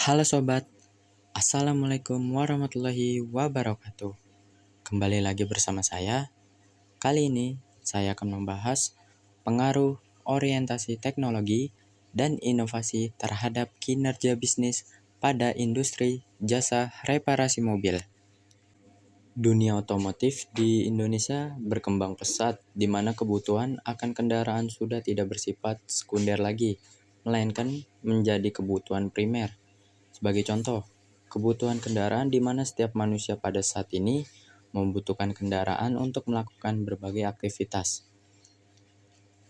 Halo sobat, Assalamualaikum warahmatullahi wabarakatuh. Kembali lagi bersama saya. Kali ini saya akan membahas pengaruh orientasi teknologi dan inovasi terhadap kinerja bisnis pada industri jasa reparasi mobil. Dunia otomotif di Indonesia berkembang pesat, di mana kebutuhan akan kendaraan sudah tidak bersifat sekunder lagi, melainkan menjadi kebutuhan primer. Sebagai contoh, kebutuhan kendaraan di mana setiap manusia pada saat ini membutuhkan kendaraan untuk melakukan berbagai aktivitas.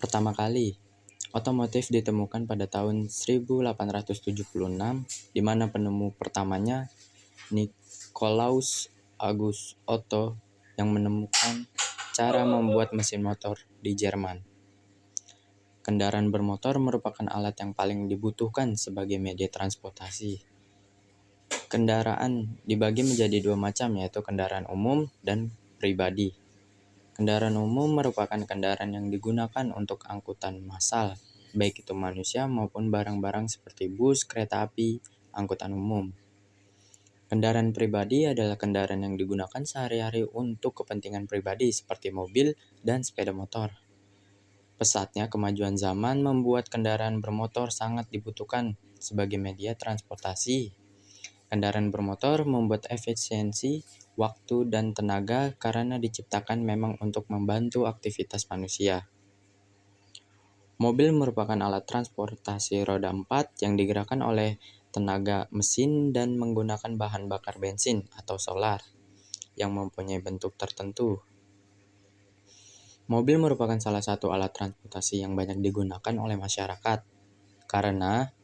Pertama kali, otomotif ditemukan pada tahun 1876, di mana penemu pertamanya Nicolaus August Otto yang menemukan cara membuat mesin motor di Jerman. Kendaraan bermotor merupakan alat yang paling dibutuhkan sebagai media transportasi. Kendaraan dibagi menjadi dua macam, yaitu kendaraan umum dan pribadi. Kendaraan umum merupakan kendaraan yang digunakan untuk angkutan massal, baik itu manusia maupun barang-barang seperti bus, kereta api, angkutan umum. Kendaraan pribadi adalah kendaraan yang digunakan sehari-hari untuk kepentingan pribadi seperti mobil dan sepeda motor. Pesatnya kemajuan zaman membuat kendaraan bermotor sangat dibutuhkan sebagai media transportasi. Kendaraan bermotor membuat efisiensi, waktu, dan tenaga karena diciptakan memang untuk membantu aktivitas manusia. Mobil merupakan alat transportasi roda 4 yang digerakkan oleh tenaga mesin dan menggunakan bahan bakar bensin atau solar yang mempunyai bentuk tertentu. Mobil merupakan salah satu alat transportasi yang banyak digunakan oleh masyarakat karena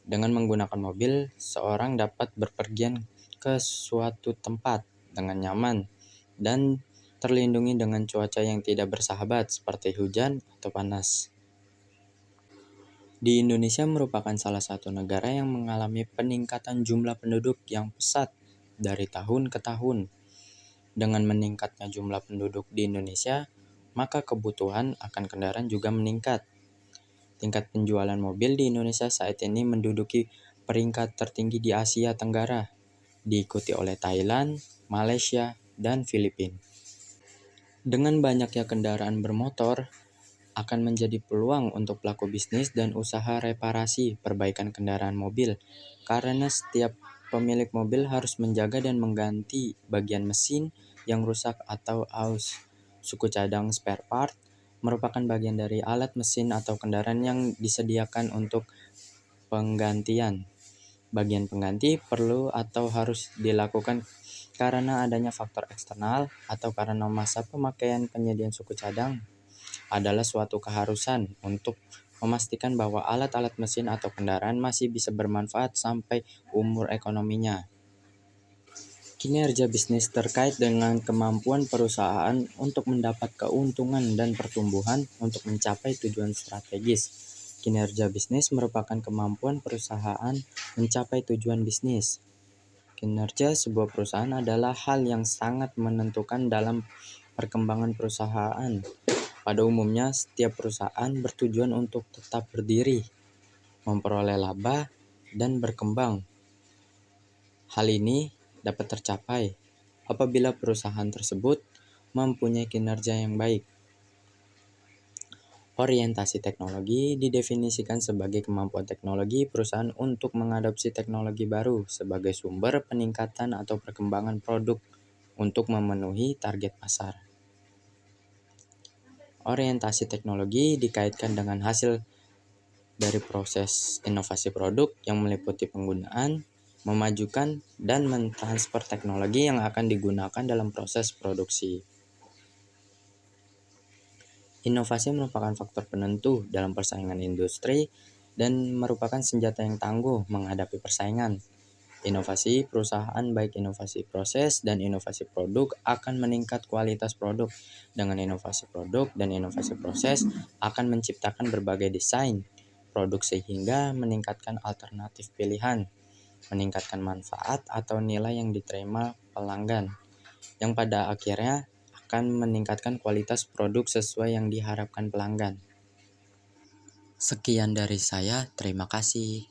dengan menggunakan mobil, seorang dapat berpergian ke suatu tempat dengan nyaman dan terlindungi dengan cuaca yang tidak bersahabat seperti hujan atau panas. Di Indonesia merupakan salah satu negara yang mengalami peningkatan jumlah penduduk yang pesat dari tahun ke tahun. Dengan meningkatnya jumlah penduduk di Indonesia, maka kebutuhan akan kendaraan juga meningkat. Tingkat penjualan mobil di Indonesia saat ini menduduki peringkat tertinggi di Asia Tenggara, diikuti oleh Thailand, Malaysia, dan Filipina. Dengan banyaknya kendaraan bermotor, akan menjadi peluang untuk pelaku bisnis dan usaha reparasi perbaikan kendaraan mobil, karena setiap pemilik mobil harus menjaga dan mengganti bagian mesin yang rusak atau aus. Suku cadang spare part merupakan bagian dari alat mesin atau kendaraan yang disediakan untuk penggantian. Bagian pengganti perlu atau harus dilakukan karena adanya faktor eksternal atau karena masa pemakaian. Penyediaan suku cadang adalah suatu keharusan untuk memastikan bahwa alat-alat mesin atau kendaraan masih bisa bermanfaat sampai umur ekonominya. Kinerja bisnis terkait dengan kemampuan perusahaan untuk mendapat keuntungan dan pertumbuhan untuk mencapai tujuan strategis. Kinerja bisnis merupakan kemampuan perusahaan mencapai tujuan bisnis. Kinerja sebuah perusahaan adalah hal yang sangat menentukan dalam perkembangan perusahaan. Pada umumnya, setiap perusahaan bertujuan untuk tetap berdiri, memperoleh laba, dan berkembang. Hal ini dapat tercapai apabila perusahaan tersebut mempunyai kinerja yang baik. Orientasi teknologi didefinisikan sebagai kemampuan teknologi perusahaan untuk mengadopsi teknologi baru sebagai sumber peningkatan atau perkembangan produk untuk memenuhi target pasar. Orientasi teknologi dikaitkan dengan hasil dari proses inovasi produk yang meliputi penggunaan, memajukan, dan mentransfer teknologi yang akan digunakan dalam proses produksi. Inovasi merupakan faktor penentu dalam persaingan industri dan merupakan senjata yang tangguh menghadapi persaingan. Inovasi perusahaan, baik inovasi proses dan inovasi produk, akan meningkat kualitas produk. Dengan inovasi produk dan inovasi proses akan menciptakan berbagai desain produk sehingga meningkatkan alternatif pilihan, meningkatkan manfaat atau nilai yang diterima pelanggan, yang pada akhirnya akan meningkatkan kualitas produk sesuai yang diharapkan pelanggan. Sekian dari saya, terima kasih.